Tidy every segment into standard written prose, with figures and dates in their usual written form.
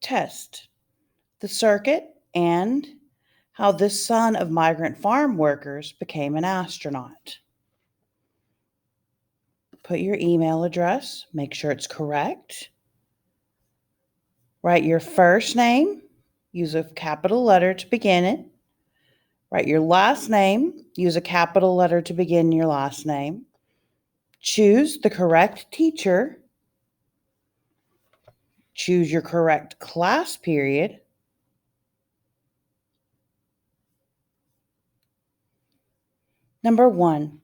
Test the circuit and how this son of migrant farm workers became an astronaut. Put your email address, make sure it's correct. Write your first name, use a capital letter to begin it. Write your last name, use a capital letter to begin your last name. Choose the correct teacher. Choose your correct class period. Number 1.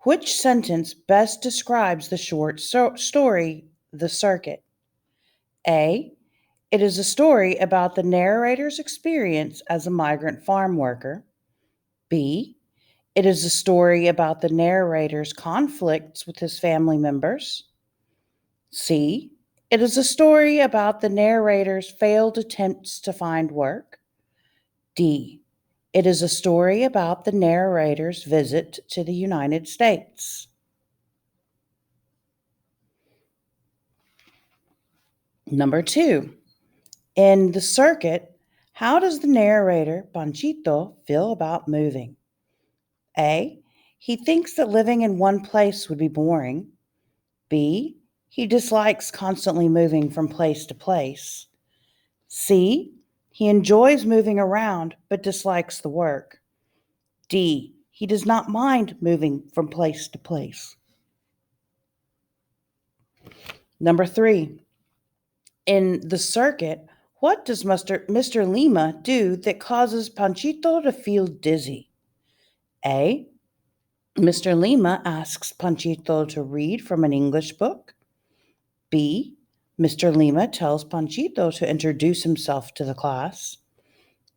Which sentence best describes the short story, The Circuit? A. It is a story about the narrator's experience as a migrant farm worker. B. It is a story about the narrator's conflicts with his family members. C. It is a story about the narrator's failed attempts to find work. D. It is a story about the narrator's visit to the United States. Number 2. In The Circuit, how does the narrator, Panchito, feel about moving? A. He thinks that living in one place would be boring. B. He dislikes constantly moving from place to place. C. He enjoys moving around but dislikes the work. D. He does not mind moving from place to place. Number 3. In The Circuit, what does Mr. Lima do that causes Panchito to feel dizzy? A. Mr. Lima asks Panchito to read from an English book. B. Mr. Lima tells Panchito to introduce himself to the class.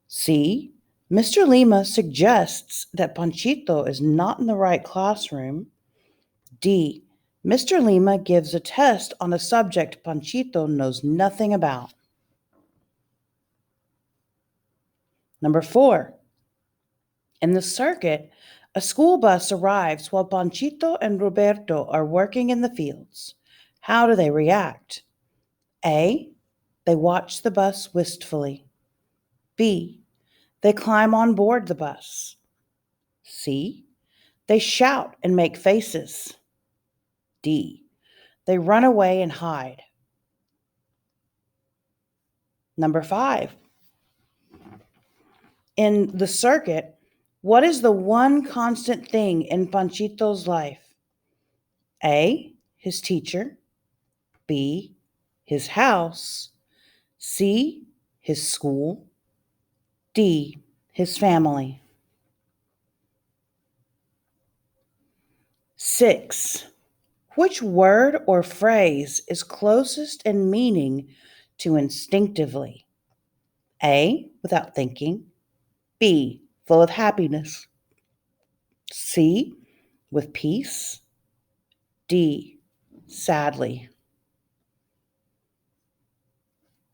C. Mr. Lima suggests that Panchito is not in the right classroom. D. Mr. Lima gives a test on a subject Panchito knows nothing about. Number 4. In The Circuit, a school bus arrives while Panchito and Roberto are working in the fields. How do they react? A. They watch the bus wistfully. B. They climb on board the bus. C. They shout and make faces. D. They run away and hide. Number 5. In The Circuit, what is the one constant thing in Panchito's life? A. His teacher. B. His house. C. His school. D. His family. 6. Which word or phrase is closest in meaning to instinctively? A. Without thinking. B. Full of happiness. C. With peace. D. Sadly.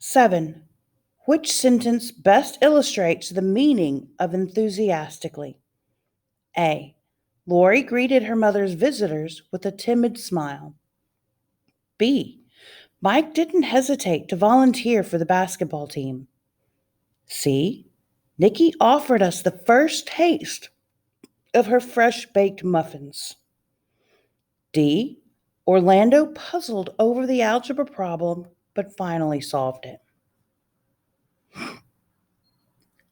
7. Which sentence best illustrates the meaning of enthusiastically? A. Lori greeted her mother's visitors with a timid smile. B. Mike didn't hesitate to volunteer for the basketball team. C. Nikki offered us the first taste of her fresh-baked muffins. D. Orlando puzzled over the algebra problem but finally solved it.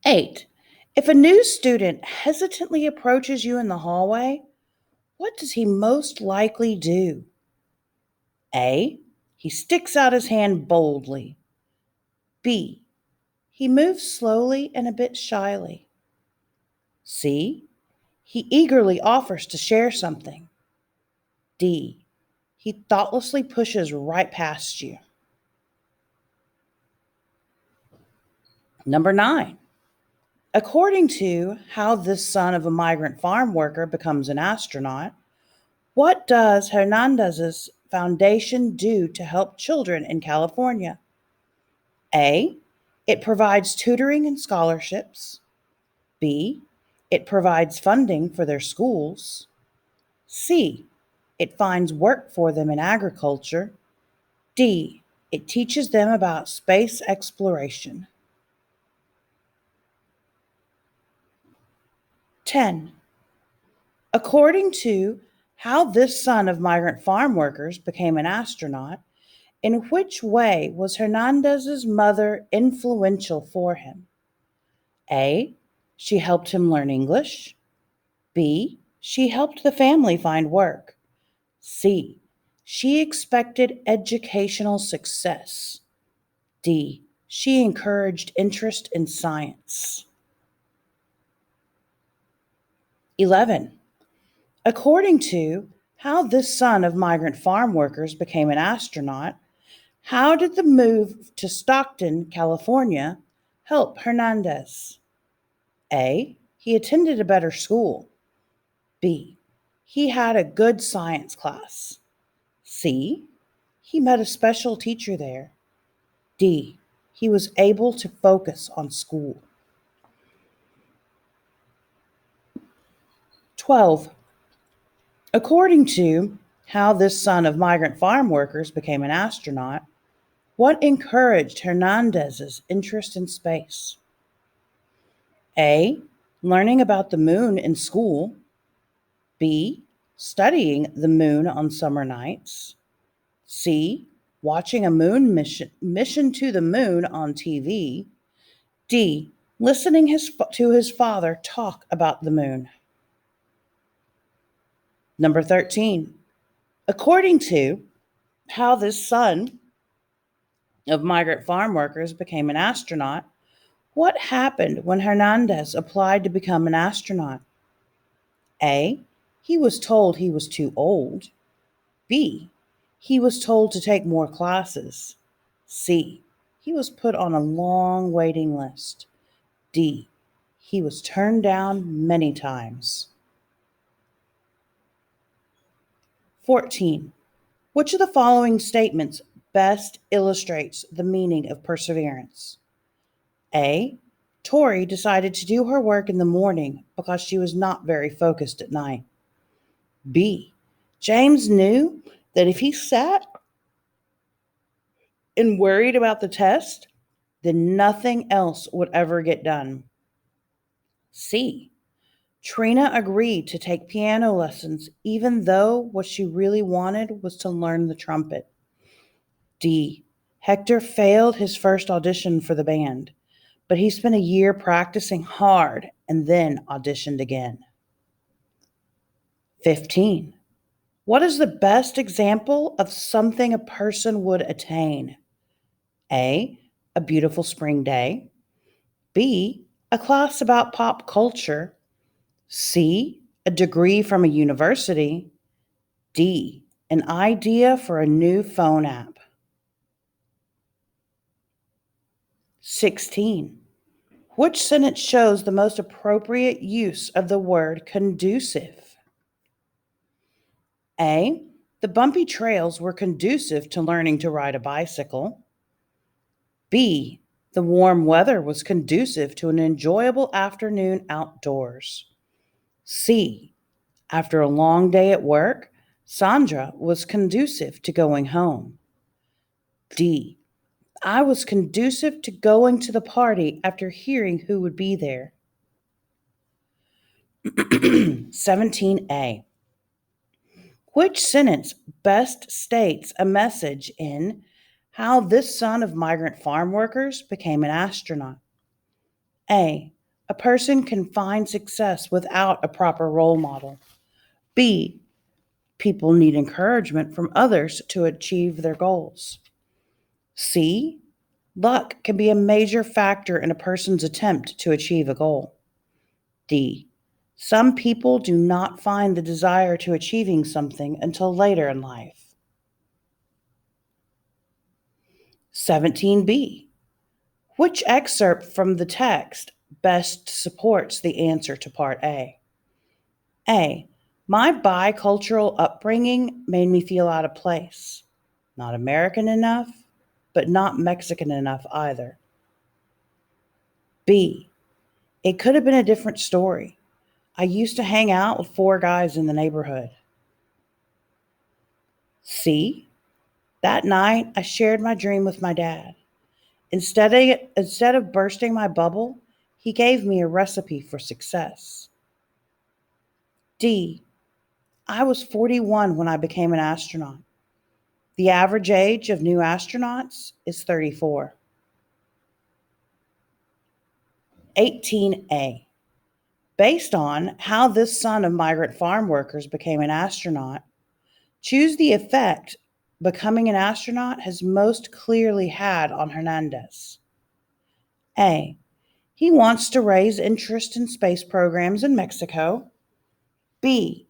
8. If a new student hesitantly approaches you in the hallway, what does he most likely do? A. He sticks out his hand boldly. B. He moves slowly and a bit shyly. C. He eagerly offers to share something. D. He thoughtlessly pushes right past you. Number 9. According to how this son of a migrant farm worker becomes an astronaut, what does Hernandez's foundation do to help children in California? A. It provides tutoring and scholarships. B. It provides funding for their schools. C. It finds work for them in agriculture. D. It teaches them about space exploration. 10. According to How This Son of Migrant Farm Workers Became an Astronaut, in which way was Hernandez's mother influential for him? A. She helped him learn English. B. She helped the family find work. C. She expected educational success. D. She encouraged interest in science. 11. According to How This Son of Migrant Farm Workers Became an Astronaut, how did the move to Stockton, California, help Hernandez? A. He attended a better school. B. He had a good science class. C. He met a special teacher there. D. He was able to focus on school. 12. According to How This Son of Migrant Farm Workers Became an Astronaut, what encouraged Hernandez's interest in space? A. Learning about the moon in school. B. Studying the moon on summer nights. C. Watching a moon mission to the moon on TV. D. Listening to his father talk about the moon. Number 13. According to How This Son of Migrant Farm Workers Became an Astronaut, what happened when Hernandez applied to become an astronaut? A. He was told he was too old. B. He was told to take more classes. C. He was put on a long waiting list. D. He was turned down many times. 14. Which of the following statements best illustrates the meaning of perseverance? A. Tori decided to do her work in the morning because she was not very focused at night. B. James knew that if he sat and worried about the test, then nothing else would ever get done. C. Trina agreed to take piano lessons even though what she really wanted was to learn the trumpet. D. Hector failed his first audition for the band, but he spent a year practicing hard and then auditioned again. 15. What is the best example of something a person would attain? A. A beautiful spring day. B. A class about pop culture. C. A degree from a university. D. An idea for a new phone app. 16. Which sentence shows the most appropriate use of the word conducive? A. The bumpy trails were conducive to learning to ride a bicycle. B. The warm weather was conducive to an enjoyable afternoon outdoors. C. After a long day at work, Sandra was conducive to going home. D. I was conducive to going to the party after hearing who would be there. 17a. Which sentence best states a message in How This Son of Migrant Farm Workers Became an Astronaut? A. A person can find success without a proper role model. B. People need encouragement from others to achieve their goals. C. Luck can be a major factor in a person's attempt to achieve a goal. D. Some people do not find the desire to achieving something until later in life. 17b. Which excerpt from the text best supports the answer to part A? A. My bicultural upbringing made me feel out of place. Not American enough, but not Mexican enough either. B. It could have been a different story. I used to hang out with 4 guys in the neighborhood. C. That night, I shared my dream with my dad. Instead of bursting my bubble, he gave me a recipe for success. D. I was 41 when I became an astronaut. The average age of new astronauts is 34. 18A. Based on how this son of migrant farm workers became an astronaut, choose the effect becoming an astronaut has most clearly had on Hernandez. A. He wants to raise interest in space programs in Mexico. B.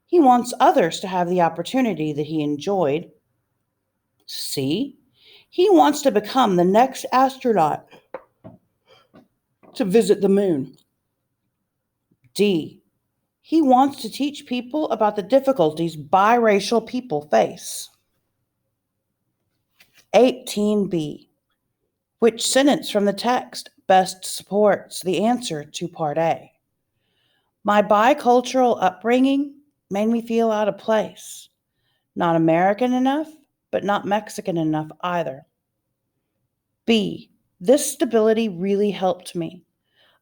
He wants others to have the opportunity that he enjoyed. C. He wants to become the next astronaut to visit the moon. D. He wants to teach people about the difficulties biracial people face. 18B. Which sentence from the text best supports the answer to Part A? My bicultural upbringing made me feel out of place. Not American enough, but not Mexican enough either. B. This stability really helped me.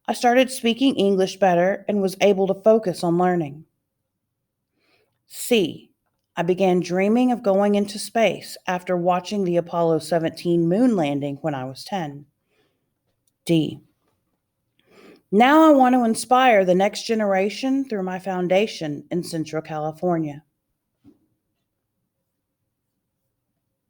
I started speaking English better and was able to focus on learning. C. I began dreaming of going into space after watching the Apollo 17 moon landing when I was 10. D. Now I want to inspire the next generation through my foundation in Central California.